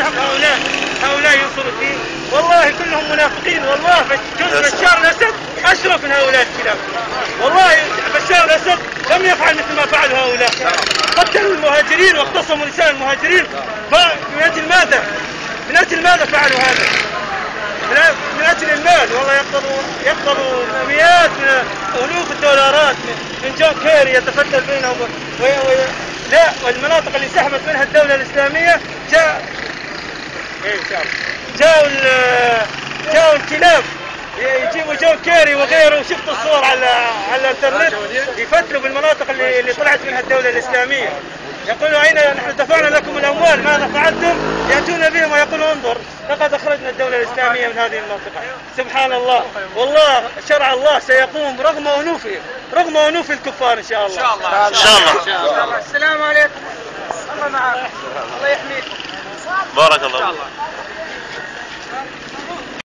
يستحق هؤلاء ينصروا الدين؟ والله كلهم منافقين. والله بشار الأسد أشرف من هؤلاء الكلاب. والله بشار الأسد لم يفعل مثل ما فعل هؤلاء. قتلوا المهاجرين واغتصبوا نساء المهاجرين. من أجل ماذا؟ من أجل ماذا فعلوا هذا؟ من أجل المال. والله يقتضوا مئات من ألوف الدولارات من جون كيري يتفتل بينهم. لا، والمناطق اللي سحبت منها الدولة الإسلامية جاءوا الكلاب يجيبوا جون كيري وغيره. وشفت الصور على الانترنت يفتلوا بالمناطق اللي طلعت منها الدولة الإسلامية. يقولوا أين نحن دفعنا لكم الأموال ماذا فعلتم؟ يأتون بهم ويقولون انظر لقد أخرجنا الدولة الإسلامية من هذه المنطقة. سبحان الله. والله شرع الله سيقوم رغم أنوف الكفار إن شاء الله. إن شاء الله. السلام عليكم. الله معك. الله يحميك. بارك الله.